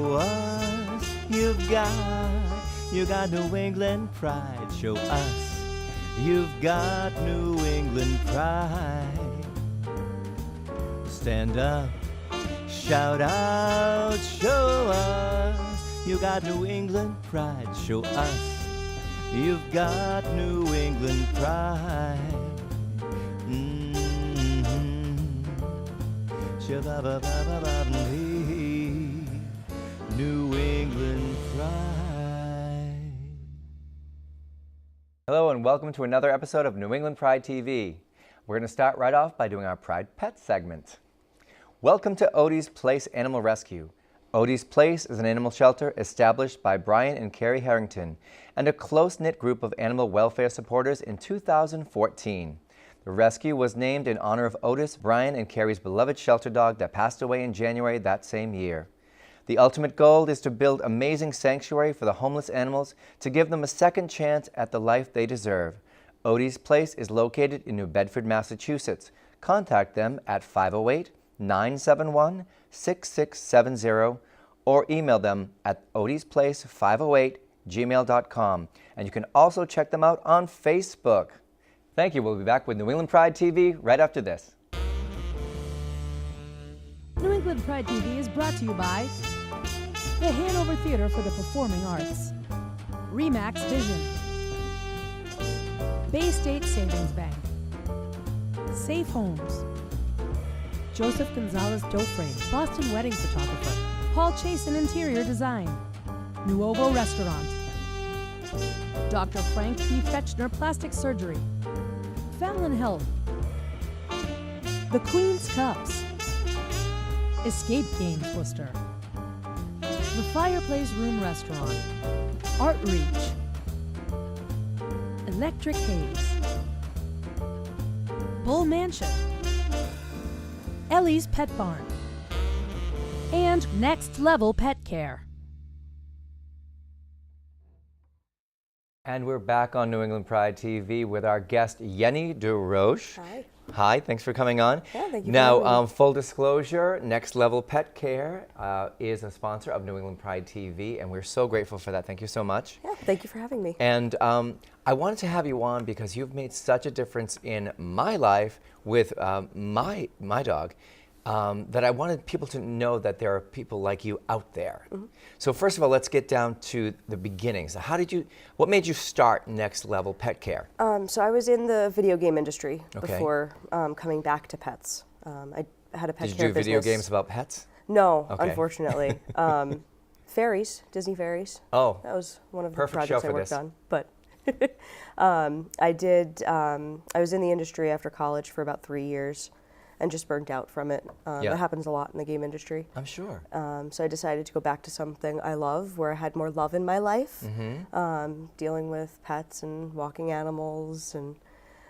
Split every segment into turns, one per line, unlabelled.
show us you got New England pride. Show us you've got New England pride. Stand up, shout out, show us you got New England pride. Show us you've got New England pride. New England pride.
Hello and welcome to another episode of New England Pride TV. We're going to start right off by doing our Pride Pet segment. Welcome to Odie's Place Animal Rescue. Odie's Place is an animal shelter established by Brian and Carrie Harrington and a close-knit group of animal welfare supporters in 2014. The rescue was named in honor of Otis, Brian and Carrie's beloved shelter dog that passed away in January that same year. The ultimate goal is to build amazing sanctuary for the homeless animals to give them a second chance at the life they deserve. Odie's Place is located in New Bedford, Massachusetts. Contact them at 508-971-6670 or email them at odiesplace508@gmail.com. And you can also check them out on Facebook. Thank you. We'll be back with New England Pride TV right after this.
New England Pride TV is brought to you by the Hanover Theater for the Performing Arts, Remax Vision, Bay State Savings Bank, Safe Homes, Joseph Gonzalez Doframe, Boston Wedding Photographer, Paul Chase and Interior Design, Nuovo Restaurant, Dr. Frank P. Fetchner Plastic Surgery, Fallon Health, The Queen's Cups, Escape Games Worcester, The Fireplace Room Restaurant, Art Reach, Electric Haze, Bull Mansion, Ellie's Pet Barn, and Next Level Pet Care.
And we're back on New England Pride TV with our guest, Yenni DesRoches.
Hi.
Hi, thanks for coming on.
Yeah, thank you.
Now, full disclosure, Next Level Pet Care is a sponsor of New England Pride TV, and we're so grateful for that. Thank you so much.
Yeah, thank you for having me.
And I wanted to have you on because you've made such a difference in my life with my dog that I wanted people to know that there are people like you out there. Mm-hmm. So first of all, let's get down to the beginnings. What made you start Next Level Pet Care?
So I was in the video game industry
Okay.
before coming back to pets. I had a pet
Did you
care
do video
business.
games about pets?
No,
Okay.
Unfortunately. Fairies, Disney fairies.
Oh,
That was one of the
perfect
projects
show
I
for
worked
this.
on. But I was in the industry after college for about 3 years and just burnt out from it.
Yeah.
That happens a lot in the game industry.
I'm sure.
So I decided to go back to something I love, where I had more love in my life,
Mm-hmm.
dealing with pets and walking animals, and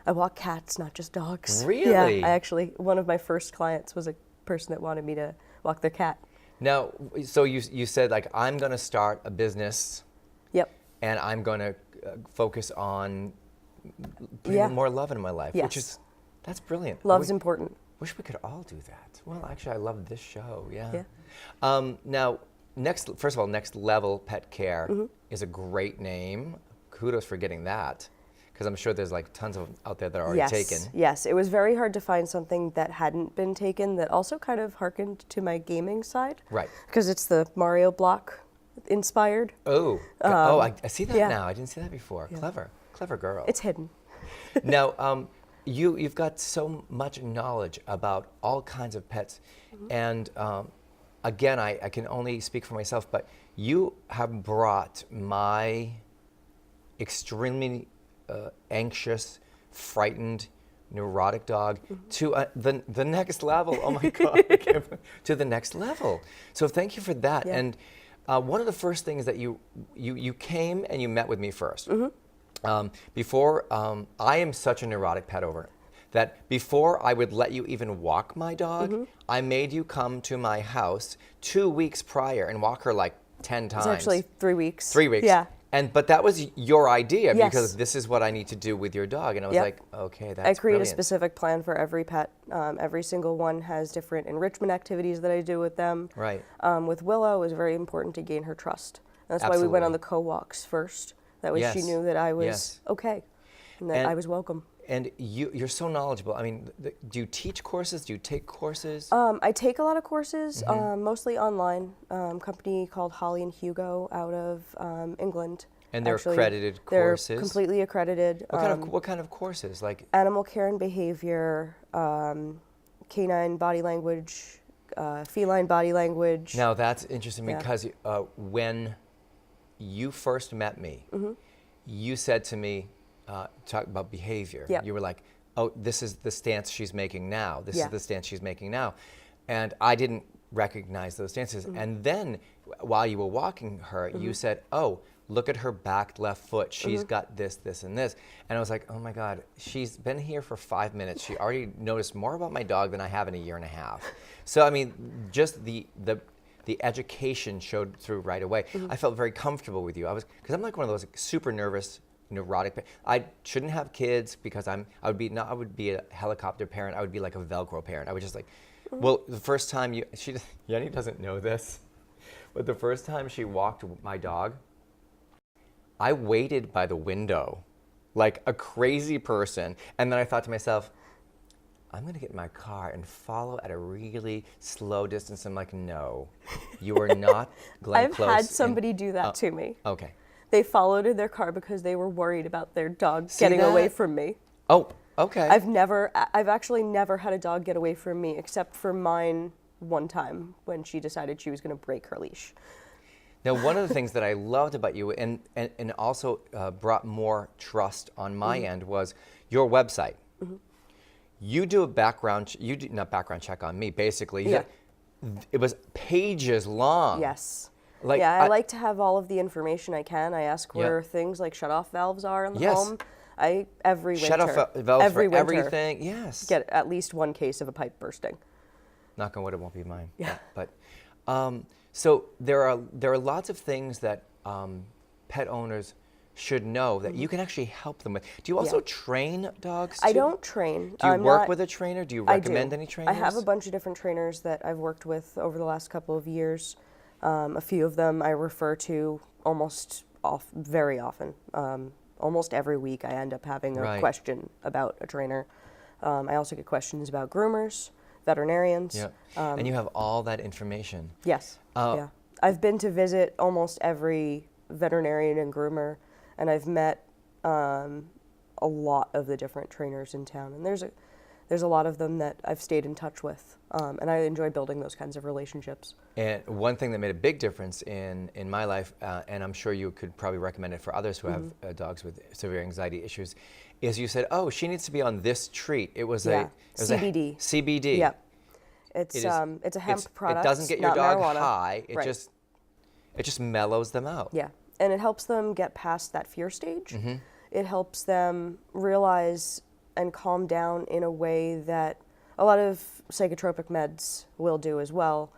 I walk cats, not just dogs.
Really?
Yeah, one of my first clients was a person that wanted me to walk their cat.
Now, so you said, like, I'm going to start a business.
Yep.
And I'm going to focus on putting
Yeah.
more love in my life, which
Yes.
that's brilliant.
Love's important.
Wish we could all do that. Well, actually, I love this show. Yeah.
Yeah.
Now, first of all, Next Level Pet Care
Mm-hmm.
is a great name. Kudos for getting that, because I'm sure there's like tons of them out there that are already
Yes.
taken.
Yes, it was very hard to find something that hadn't been taken that also kind of harkened to my gaming side.
Right.
Because it's the Mario block inspired.
Oh. I see that
yeah.
now. I didn't see that before.
Yeah.
Clever girl.
It's hidden.
Now, you've got so much knowledge about all kinds of pets, and again, I can only speak for myself, but you have brought my extremely anxious, frightened, neurotic dog to the next level. Oh my God, to the next level. So thank you for that.
Yeah.
And one of the first things that you came and you met with me first. I am such a neurotic pet owner that before I would let you even walk my dog, I made you come to my house 2 weeks prior and walk her like 10 times.
It's actually 3 weeks.
3 weeks.
Yeah.
But that was your idea
Yes.
because this is what I need to do with your dog. And I was
Yep.
like, okay, that's
I create
brilliant.
a specific plan for every pet. Every single one has different enrichment activities that I do with them.
Right.
With Willow, it was very important to gain her trust. That's why we went on the co-walks first. That way she
Yes.
knew that I was
Yes.
okay and that
And-
I was welcome.
And you're so knowledgeable. I mean, do you teach courses? Do you take courses?
I take a lot of courses,
Mm-hmm.
mostly online. Company called Holly and Hugo out of England.
And they're accredited
They're
courses?
completely accredited.
What kind of courses? Like
Animal care and behavior, canine body language, feline body language.
now that's interesting
Yeah.
because when you first met me, you said to me, talk about behavior.
Yep.
You were like, "Oh, this is the stance she's making now. This
Yeah.
is the stance she's making now," and I didn't recognize those stances. And then, while you were walking her, you said, "Oh, look at her back left foot. She's got this, this, and this." And I was like, "Oh my God, she's been here for 5 minutes. She already noticed more about my dog than I have in a year and a half." So I mean, just the education showed through right away. I felt very comfortable with you. Because I'm like one of those super nervous, neurotic. I shouldn't have kids because I would be a helicopter parent. I would be like a Velcro parent. I would just like, well, the first time Yenni doesn't know this, but the first time she walked my dog, I waited by the window like a crazy person. And then I thought to myself, I'm going to get in my car and follow at a really slow distance. I'm like, no, you are not Glenn
I've
Close.
had somebody do that to me.
Okay.
They followed in their car because they were worried about their dog
See
getting away
that?
from me.
Oh, okay.
I've actually never had a dog get away from me except for mine one time when she decided she was going to break her leash.
Now, one of the things that I loved about you and also brought more trust on my end was your website. You do a not background check on me, basically.
Yeah.
It was pages long.
Yes.
Like,
yeah, I like to have all of the information I can. I ask
Yeah.
where things like shutoff valves are in the
Yes.
home. Every winter,
Shut off valves
every
for
winter,
everything. Yes.
get at least one case of a pipe bursting.
Knock on wood, it won't be mine.
Yeah.
But so there are lots of things that pet owners should know that you can actually help them with. Do you also train dogs too?
I don't train.
Do you
I'm
work
not-
with a trainer? Do you
I
recommend
do.
any trainers?
I have a bunch of different trainers that I've worked with over the last couple of years. A few of them I refer to very often. Almost every week I end up having a
Right.
question about a trainer. I also get questions about groomers, veterinarians.
Yeah. And you have all that information.
Yes. Yeah. I've been to visit almost every veterinarian and groomer, and I've met a lot of the different trainers in town. And there's a lot of them that I've stayed in touch with, and I enjoy building those kinds of relationships.
And one thing that made a big difference in my life, and I'm sure you could probably recommend it for others who have dogs with severe anxiety issues, is you said, "Oh, she needs to be on this treat." It was
CBD.
CBD.
Yep. It's
It is-
it's a hemp product.
It doesn't get your
not
dog
marijuana.
high. It
Right.
just mellows them out.
Yeah, and it helps them get past that fear stage.
Mm-hmm.
It helps them realize and calm down in a way that a lot of psychotropic meds will do as well,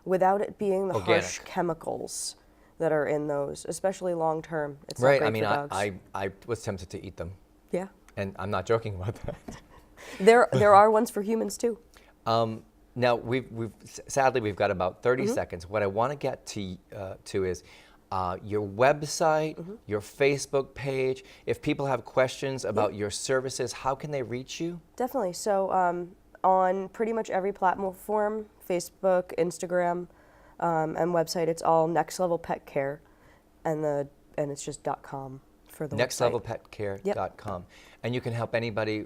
without it being the harsh
Organic.
chemicals that are in those, especially long term. It's
Right.
not great
I mean,
for dogs.
I was tempted to eat them,
Yeah,
and I'm not joking about that.
there are ones for humans too.
Now sadly we've got about 30
Mm-hmm.
seconds. What I want to get to is your website,
Mm-hmm.
your Facebook page. If people have questions about your services, how can they reach you?
Definitely. So on pretty much every platform, Facebook, Instagram, and website, it's all Next Level Pet Care, and it's just .com for the website.
nextlevelpetcare.com. And you can help anybody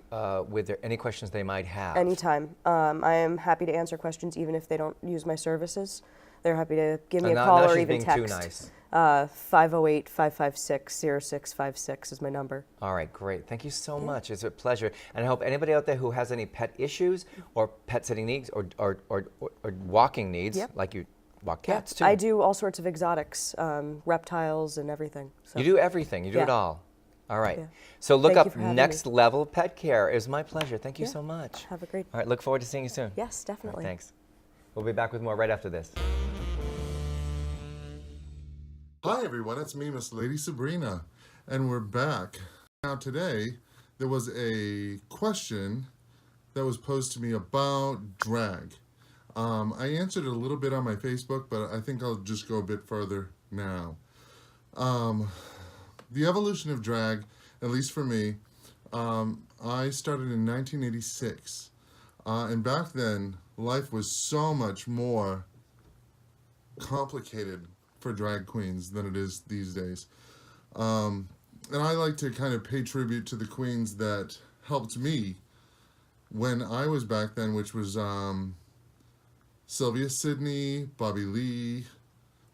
with any questions they might have.
Anytime. I am happy to answer questions even if they don't use my services. They're happy to give me a
Now-
call
now
or
she's
even
being
text.
too nice.
508-556-0656 is my number.
All right, great. Thank you so much. It's a pleasure. And I hope anybody out there who has any pet issues or pet sitting needs or walking needs,
Yep.
like you walk cats too.
I do all sorts of exotics, reptiles and everything. So.
You do everything. You do it
Yeah.
all. All right.
Yeah.
So look
Thank you
up
for having
Next
me.
Level Pet Care. It was my pleasure. Thank you
Yeah.
so much.
Have a great
All right. Look forward to seeing you soon.
Yes,
All right,
definitely.
thanks. We'll be back with more right after this.
Hi everyone, it's me, Miss Lady Sabrina, and we're back. Now today, there was a question that was posed to me about drag. I answered it a little bit on my Facebook, but I think I'll just go a bit further now. The evolution of drag, at least for me, I started in 1986. And back then, life was so much more complicated for drag queens than it is these days. And I like to kind of pay tribute to the queens that helped me when I was back then, which was Sylvia Sidney, Bobby Lee,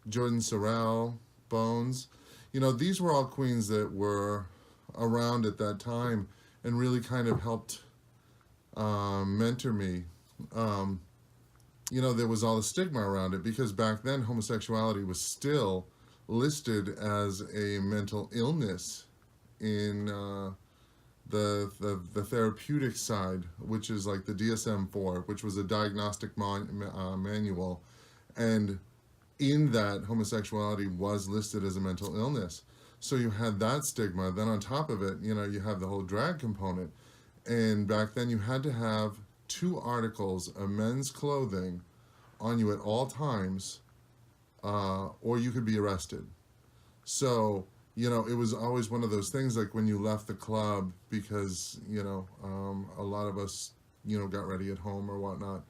Jordan Sorrell, Bones. You know, these were all queens that were around at that time and really kind of helped mentor me. You know, there was all the stigma around it because back then homosexuality was still listed as a mental illness in the therapeutic side, which is like the DSM-4, which was a diagnostic manual, and in that homosexuality was listed as a mental illness. So you had that stigma. Then on top of it, you know, you have the whole drag component, and back then you had to have 2 articles of men's clothing on you at all times, or you could be arrested. So, you know, it was always one of those things like when you left the club because, you know, a lot of us, you know, got ready at home or whatnot.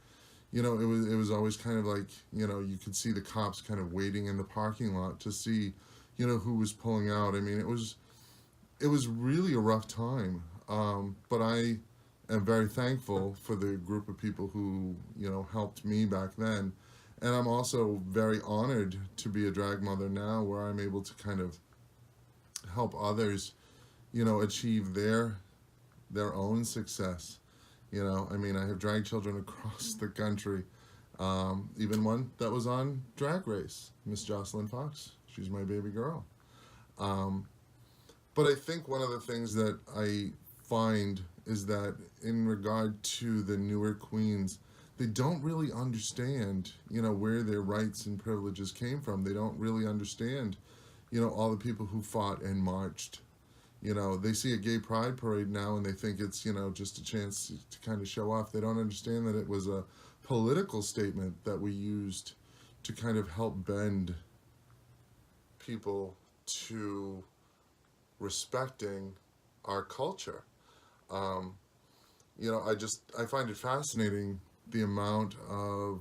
You know, it was always kind of like, you know, you could see the cops kind of waiting in the parking lot to see, you know, who was pulling out. I mean, it was really a rough time. But I am very thankful for the group of people who, you know, helped me back then. And I'm also very honored to be a drag mother now where I'm able to kind of help others, you know, achieve their own success. You know, I mean, I have drag children across the country. Even one that was on Drag Race, Miss Jocelyn Fox. She's my baby girl. But I think one of the things that I find is that in regard to the newer queens, they don't really understand, you know, where their rights and privileges came from. They don't really understand, you know, all the people who fought and marched. You know, they see a gay pride parade now and they think it's, you know, just a chance to kind of show off. They don't understand that it was a political statement that we used to kind of help bend people to respecting our culture. You know, I find it fascinating the amount of,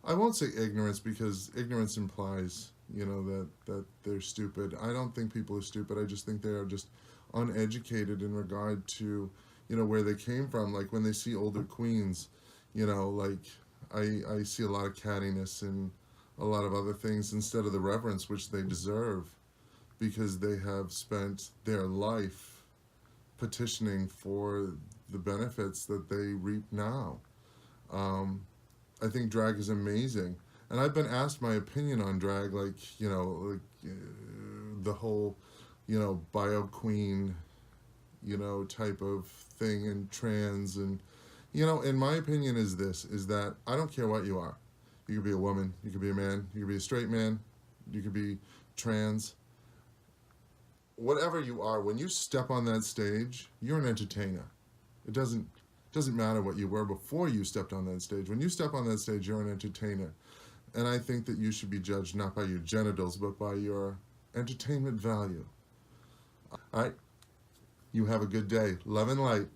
I won't say ignorance because ignorance implies, you know, that they're stupid. I don't think people are stupid. I just think they are just uneducated in regard to, you know, where they came from. Like when they see older queens, you know, like I see a lot of cattiness and a lot of other things instead of the reverence which they deserve because they have spent their life petitioning for the benefits that they reap now. I think drag is amazing. And I've been asked my opinion on drag, like, you know, like the whole, you know, bio queen, you know, type of thing and trans and, you know, and my opinion is this, is that I don't care what you are. You could be a woman, you could be a man, you could be a straight man, you could be trans. Whatever you are, when you step on that stage, you're an entertainer. It doesn't matter what you were before you stepped on that stage. When you step on that stage, you're an entertainer. And I think that you should be judged not by your genitals, but by your entertainment value. All right? You have a good day. Love and light,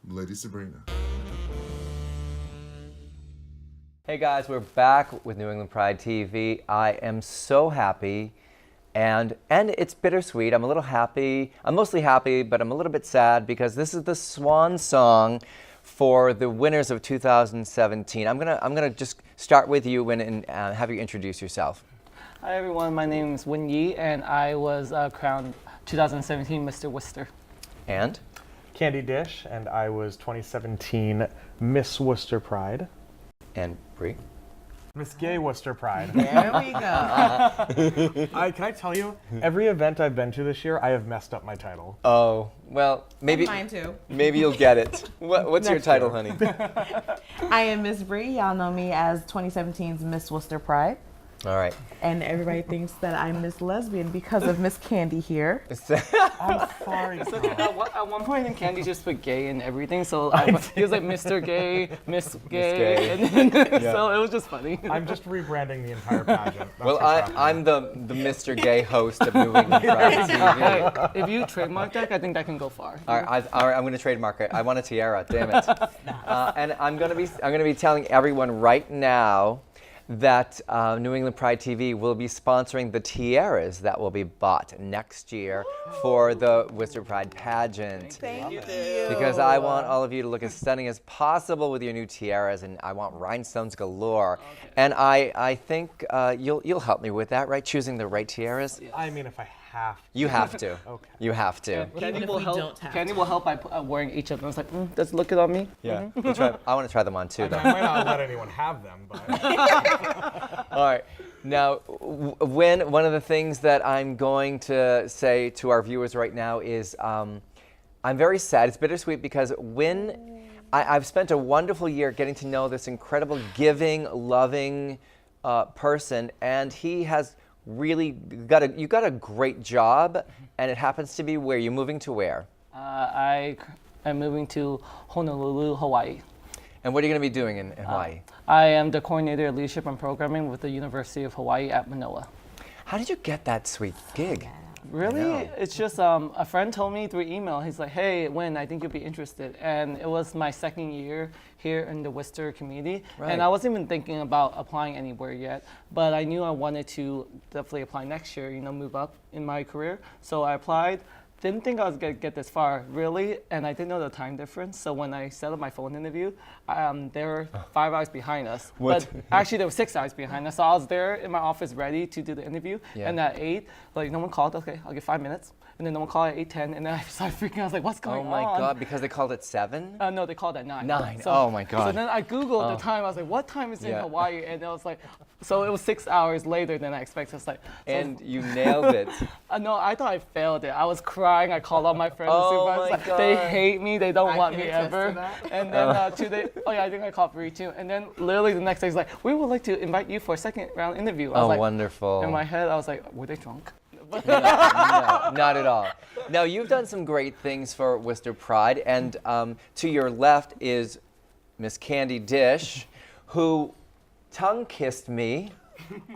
Lady Sabrina.
Hey guys, we're back with New England Pride TV. I am so happy, and it's bittersweet. I'm a little happy. I'm mostly happy, but I'm a little bit sad because this is the swan song for the winners of 2017. I'm gonna just start with you and have you introduce yourself.
Hi everyone, my name is Yenni, and I was crowned 2017 Mr. Worcester.
And?
Candy Dish, and I was 2017 Miss Worcester Pride.
And Bree?
Miss Gay Worcester Pride.
There we go.
Can I tell you, every event I've been to this year, I have messed up my title.
Oh, well, maybe.
Mine too.
Maybe you'll get it. What's your title, honey?
I am Miss Bree. Y'all know me as 2017's Miss Worcester Pride.
All right.
And everybody thinks that I'm Miss Lesbian because of Miss Candy here.
I'm sorry.
At one point, I think Candy just put gay in everything, so he was like Mr. Gay, Miss Gay,
Gay.
and then, so it was just funny.
I'm just rebranding the entire pageant. That's
Well,
what's happening.
I'm the Mr. Gay host of New England Pride TV.
Hey, if you trademark that, I think that can go far.
All right, I'm going to trademark it. I want a tiara. Damn it. And I'm going to be telling everyone right now that New England Pride TV will be sponsoring the tiaras that will be bought next year for the Worcester Pride pageant.
Thank you.
Because I want all of you to look as stunning as possible with your new tiaras, and I want rhinestones galore.
Okay.
And I think you'll help me with that, right? Choosing the right tiaras.
I mean, if I have to.
You have to.
Okay.
You have to.
Candy
if
will
we
help.
don't have
Candy will help by wearing each of them. It's like, let's look it on me.
Yeah. I want to try them on too,
I
though.
might not let anyone have them, but
All right. Now, one of the things that I'm going to say to our viewers right now is I'm very sad. It's bittersweet because I've spent a wonderful year getting to know this incredible, giving, loving person, and he has really you got a great job, and it happens to be where you're moving to where?
I am moving to Honolulu, Hawaii.
And what are you going to be doing in Hawaii?
I am the coordinator of leadership and programming with the University of Hawaii at Manoa.
How did you get that sweet gig?
Really? It's just a friend told me through email. He's like, hey, Wynn, I think you'll be interested. And it was my second year here in the Worcester community.
Right.
And I wasn't even thinking about applying anywhere yet. But I knew I wanted to definitely apply next year, move up in my career. So I applied. Didn't think I was going to get this far, really, and I didn't know the time difference. So when I set up my phone interview, they were 5 hours behind us.
What?
But actually, there were 6 hours behind us. So I was there in my office ready to do the interview.
Yeah.
And at 8, no one called. Okay, I'll give 5 minutes. And then no one called at 8:10, and then I started freaking out. I was like, what's going on?
Oh my God, because they called it 7?
No, they called at 9.
9,
So,
oh my God.
So then I Googled the time. I was like, what time is it in
Yeah.
Hawaii? And it was like, so it was 6 hours later than I expected. I was like,
And you nailed it.
no, I thought I failed it. I was crying. I called all my friends.
Oh
and
my
supervisors,
God.
They hate me. They don't want
can
me
attest to
ever.
that.
And then 2 days, I think I called Bree too. And then literally the next day, he's like, we would like to invite you for a second round interview. I was
Oh,
like,
wonderful.
in my head, I was like, were they drunk?
No, not at all. Now, you've done some great things for Worcester Pride, and to your left is Miss Candy Dish, who tongue-kissed me.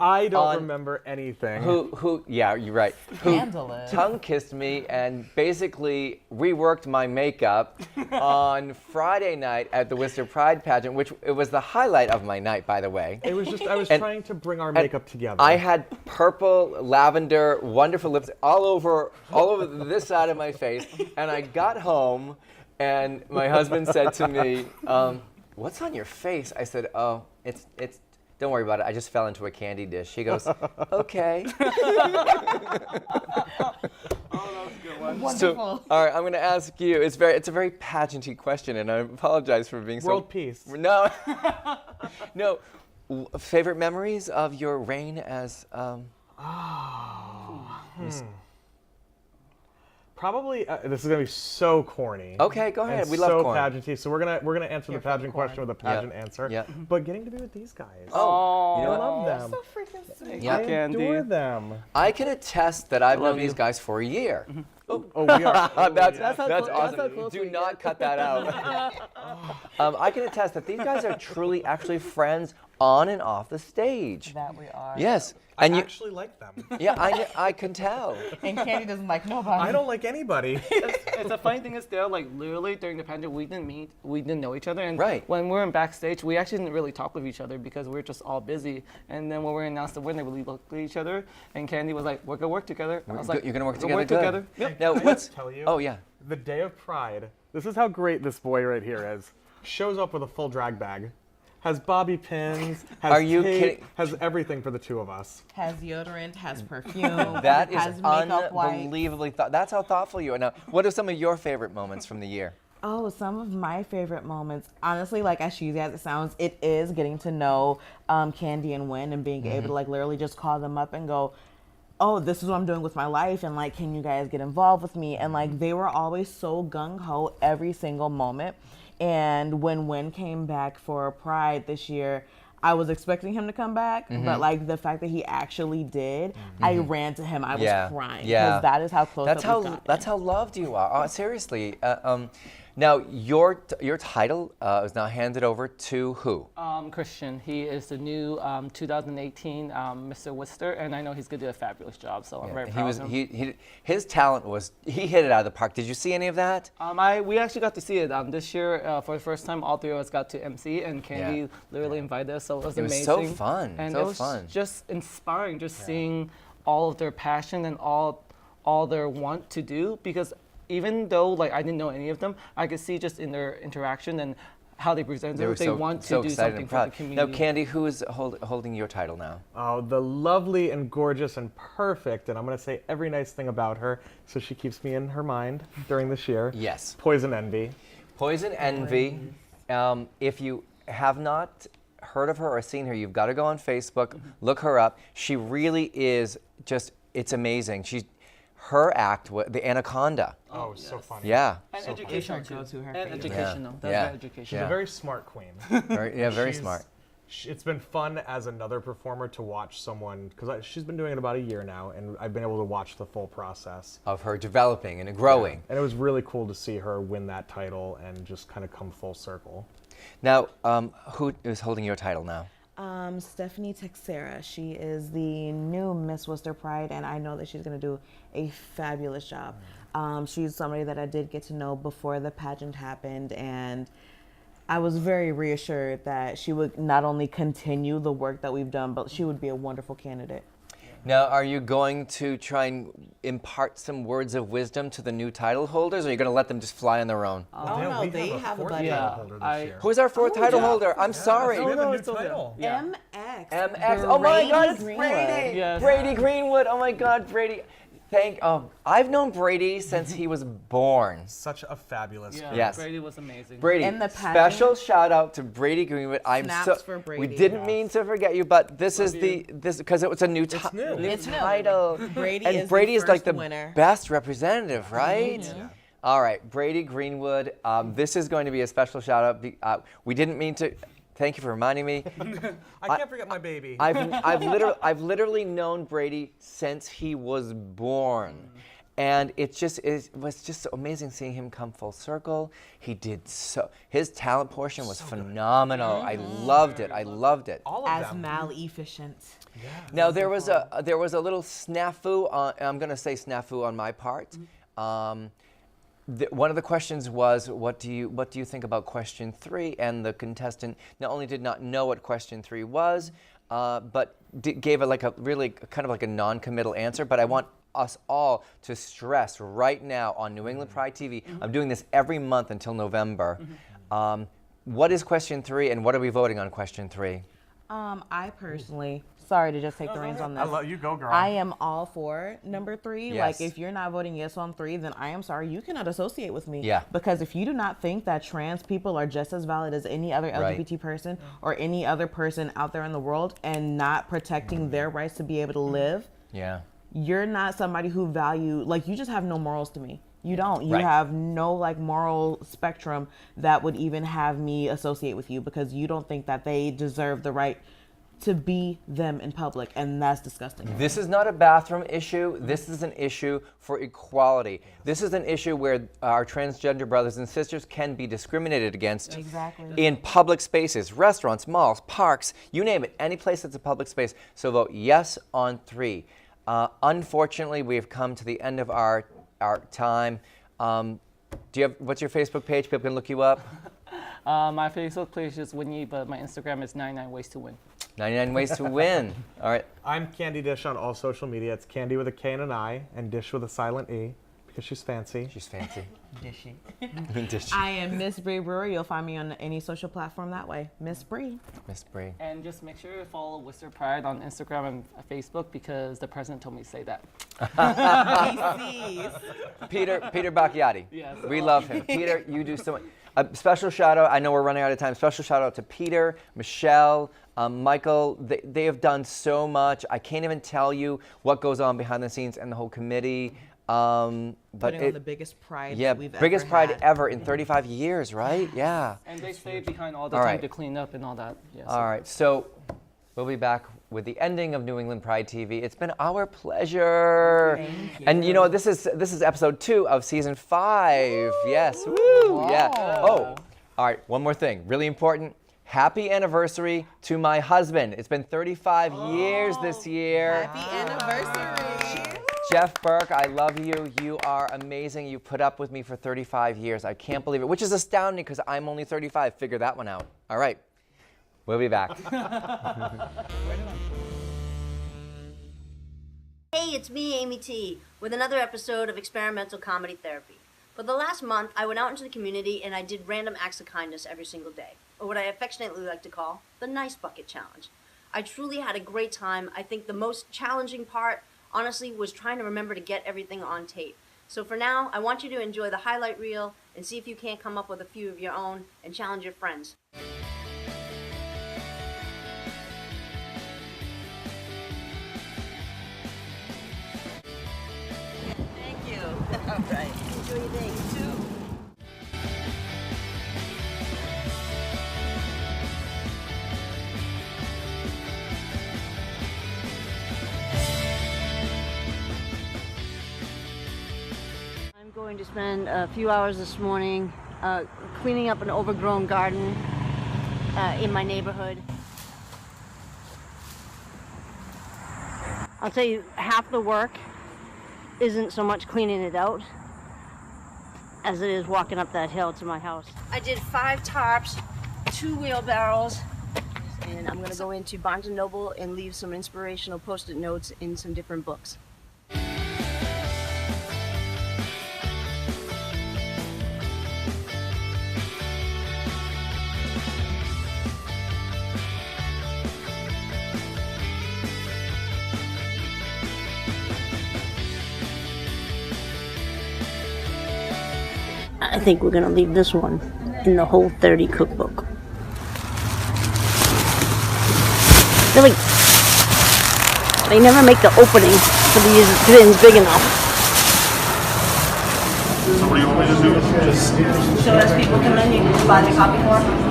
I don't
On-
remember anything.
Yeah, you're right. Who
Scandalous.
tongue-kissed me and basically reworked my makeup on Friday night at the Worcester Pride pageant, which it was the highlight of my night, by the way.
It was just I was
And-
trying to bring our
And
makeup together.
I had purple, lavender, wonderful lips all over this side of my face. And I got home, and my husband said to me, "What's on your face?" I said, "Oh, it's. Don't worry about it. I just fell into a candy dish." He goes, "Okay." So, all right, I'm going to ask you. It's a very pageanty question, and I apologize for being so.
World peace.
No, no. Favorite memories of your reign as?
Probably this is gonna be so corny.
Okay, go ahead.
And
We love
so
corn.
pageanty. So we're gonna answer the pageant question with a pageant answer.
Yeah.
But getting to be with these guys.
Oh, you know
I
what?
love them.
freaking sweet.
Yeah.
I adore them.
I can attest that I've known
love
these
you.
guys for a year.
Oh, we are.
That's
how
awesome.
close- that's how close
Do
we
not cut that out. I can attest that these guys are truly actually friends on and off the stage.
That we are.
Yes.
I
And you,
actually like them.
yeah, I can tell.
And Candy doesn't like nobody.
I don't like anybody.
It's a funny thing is they're like literally during the pageant we didn't meet, we didn't know each other, and
Right.
when we were in backstage we actually didn't really talk with each other because we were just all busy. And then when we announced the winner, we looked at each other, and Candy was like, "We're gonna work together." I was like,
You're gonna work
"We'll
together.
work
Good.
together." Yep.
Now,
Can I
what's?
just tell you?
Oh yeah.
The day of Pride. This is how great this boy right here is. Shows up with a full drag bag. Has bobby pins, has
Are you
tape,
kidding?
has everything for the two of us.
Has deodorant, has perfume,
That is
has makeup wipes.
unbelievably that's how thoughtful you are. Now, what are some of your favorite moments from the year?
Oh, some of my favorite moments, honestly, like as cheesy as it sounds, it is getting to know Candy and Wynn and being able to like literally just call them up and go, oh, this is what I'm doing with my life, and like, can you guys get involved with me? And like, they were always so gung-ho every single moment. And when Wynn came back for Pride this year, I was expecting him to come back, but like the fact that he actually did, I ran to him. I was crying because that is how close
that's
that we've gotten.
That's how loved you are. Oh, seriously. Now your title is now handed over to who?
Christian. He is the new 2018 Mr. Worcester, and I know he's gonna do a fabulous job. So I'm very proud of him.
His talent was, he hit it out of the park. Did you see any of that?
We actually got to see it this year for the first time. All three of us got to MC, and Candy literally invited us, so it was amazing.
It was so fun.
And
so
it was
fun.
just inspiring, just seeing all of their passion and all their want to do. Because even though like I didn't know any of them, I could see just in their interaction and how they present it, they want to do something for the community.
Now, Candy, who is holding your title now?
Oh, the lovely and gorgeous and perfect, and I'm going to say every nice thing about her, so she keeps me in her mind during this year.
Yes.
Poison Envy.
Poison Envy. If you have not heard of her or seen her, you've got to go on Facebook, look her up. She really is just, it's amazing. Her act, the Anaconda.
Oh, so funny.
Yeah.
And
So
educational too.
Go to her
And
face.
educational. That's
Yeah.
very educational.
She's a very smart queen.
Very
She's-
smart.
It's been fun as another performer to watch someone, because she's been doing it about a year now, and I've been able to watch the full process.
Of her developing and growing.
And it was really cool to see her win that title and just kind of come full circle.
Now, who is holding your title now?
Stephanie Texera. She is the new Miss Worcester Pride, and I know that she's going to do a fabulous job. She's somebody that I did get to know before the pageant happened, and I was very reassured that she would not only continue the work that we've done, but she would be a wonderful candidate.
Now, are you going to try and impart some words of wisdom to the new title holders, or are you going to let them just fly on their own?
Oh, no, they have a
fourth
budget.
title holder this year.
Who's our fourth title holder? I'm sorry.
We have a new
it's okay.
title.
Yeah.
MX.
MX. Oh my God, it's
Greenwood.
Brady.
Yes.
Brady Greenwood. Oh my God, Brady. I've known Brady since he was born.
Such a fabulous
Yeah,
Yes.
Brady was amazing.
Brady,
In the pageant.
special shout out to Brady Greenwood.
Snaps for Brady.
We didn't mean to forget you, but this is because it was a new,
new.
It's new.
title.
Brady
and
is
Brady
the
is like
first
the
winner.
best representative, right? All right, Brady Greenwood. This is going to be a special shout out. We didn't mean to. Thank you for reminding me.
I can't forget my baby.
I've literally known Brady since he was born. And it was just so amazing seeing him come full circle. He did his talent portion was phenomenal. I loved it. I loved it.
All of
As
them.
mal-efficient.
Now there was a little snafu. I'm going to say snafu on my part. One of the questions was, what do you think about question 3? And the contestant not only did not know what question 3 was, but gave it like a really kind of like a non-committal answer. But I want us all to stress right now on New England Pride TV. I'm doing this every month until November. What is question 3, and what are we voting on question 3?
I personally, sorry to just take the reins on this.
I love you, go girl.
I am all for number 3.
Yes.
Like, if you're not voting yes on 3, then I am sorry, you cannot associate with me.
Yeah.
Because if you do not think that trans people are just as valid as any other LGBT person or any other person out there in the world, and not protecting their rights to be able to live,
Yeah.
you're not somebody who you just have no morals to me. You don't. You
Right.
have no moral spectrum that would even have me associate with you, because you don't think that they deserve the right to be them in public, and that's disgusting.
This is not a bathroom issue. This is an issue for equality. This is an issue where our transgender brothers and sisters can be discriminated against in public spaces, restaurants, malls, parks, you name it, any place that's a public space. So vote yes on 3. Unfortunately, we have come to the end of our time. What's your Facebook page? People can look you up.
My Facebook page is Yenni, but my Instagram is 99 Ways to Win.
99 Ways to Win. All right.
I'm Candy Dish on all social media. It's Candy with a K and an I, and Dish with a silent E, because she's fancy.
She's fancy.
Dishy.
Dishy.
I am Miss Bree Brewer. You'll find me on any social platform that way. Miss Bree.
Miss Bree.
And just make sure you follow Worcester Pride on Instagram and Facebook, because the president told me to say that.
Peter Bacchiati.
Yes.
We love him. Peter, you do so much. A special shout out, I know we're running out of time, special shout out to Peter, Michelle, Michael. They have done so much. I can't even tell you what goes on behind the scenes, and the whole committee. But
Putting on the biggest pride
yeah,
that we've
biggest
ever
pride
had.
ever in 35 years, right? Yeah.
And they stay behind all the
All
time
right.
to clean up and all that. Yes.
All right, so we'll be back with the ending of New England Pride TV. It's been our pleasure.
Thank you.
And you know, this is episode 2 of season 5. Yes. Woo! Yeah. Oh, all right, one more thing, really important. Happy anniversary to my husband. It's been 35 years this year.
Happy anniversary.
Jeff Burke, I love you. You are amazing. You put up with me for 35 years. I can't believe it, which is astounding because I'm only 35. Figure that one out. All right. We'll be back.
Hey, it's me, Amy T, with another episode of Experimental Comedy Therapy. For the last month, I went out into the community and I did random acts of kindness every single day, or what I affectionately like to call the Nice Bucket Challenge. I truly had a great time. I think the most challenging part, honestly, was trying to remember to get everything on tape. So for now, I want you to enjoy the highlight reel and see if you can't come up with a few of your own and challenge your friends. Thank you. All right. Enjoy your day. You too. I'm going to spend a few hours this morning cleaning up an overgrown garden in my neighborhood. I'll tell you, half the work isn't so much cleaning it out as it is walking up that hill to my house. I did 5 tarps, 2 wheelbarrows, and I'm going to go into Barnes & Noble and leave some inspirational post-it notes in some different books. I think we're going to leave this one in the Whole 30 cookbook. Really, they never make the opening for these bins big enough. So as people come in, you can buy the copy for them.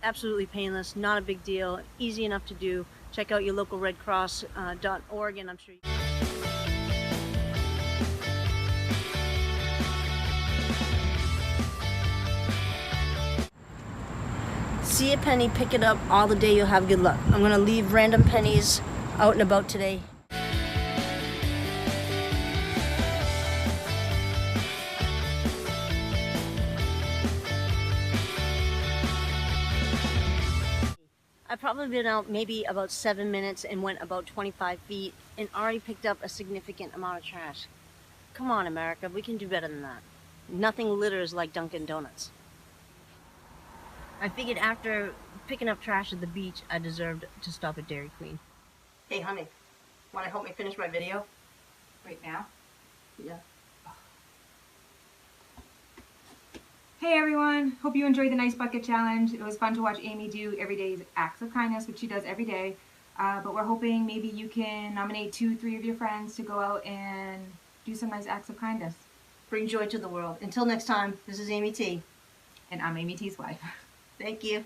Absolutely painless, not a big deal, easy enough to do. Check out your local redcross.org and I'm sure you... See a penny, pick it up, all the day you'll have good luck. I'm gonna leave random pennies out and about today. I've probably been out maybe about 7 minutes and went about 25 feet and already picked up a significant amount of trash. Come on, America, we can do better than that. Nothing litters like Dunkin' Donuts. I figured after picking up trash at the beach, I deserved to stop at Dairy Queen. Hey, honey, want to help me finish my video?
Right now?
Yeah.
Hey everyone, hope you enjoyed the Nice Bucket Challenge. It was fun to watch Amy do everyday's acts of kindness, which she does every day. But we're hoping maybe you can nominate 2-3 of your friends to go out and do some nice acts of kindness.
Bring joy to the world. Until next time, this is Amy T.
And I'm Amy T's wife.
Thank you.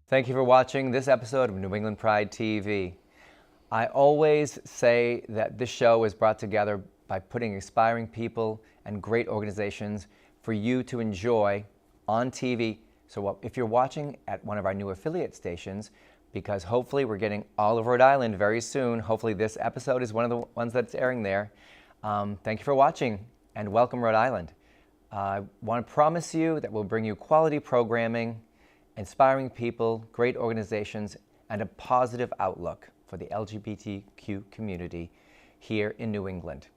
Thank you for watching this episode of New England Pride TV. I always say that this show is brought together by putting inspiring people and great organizations for you to enjoy on TV. So if you're watching at one of our new affiliate stations, because hopefully we're getting all of Rhode Island very soon, hopefully this episode is one of the ones that's airing there. Thank you for watching and welcome Rhode Island. I want to promise you that we'll bring you quality programming, inspiring people, great organizations, and a positive outlook for the LGBTQ community here in New England.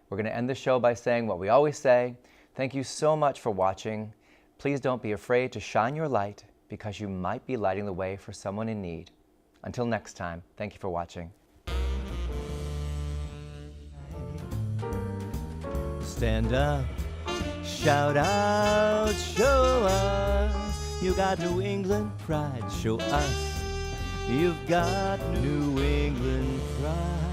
We're going to end the show by saying what we always say. Thank you so much for watching. Please don't be afraid to shine your light because you might be lighting the way for someone in need. Until next time, thank you for watching.
stand up. Shout out, show us. You got New England pride, show us. You've got New England pride.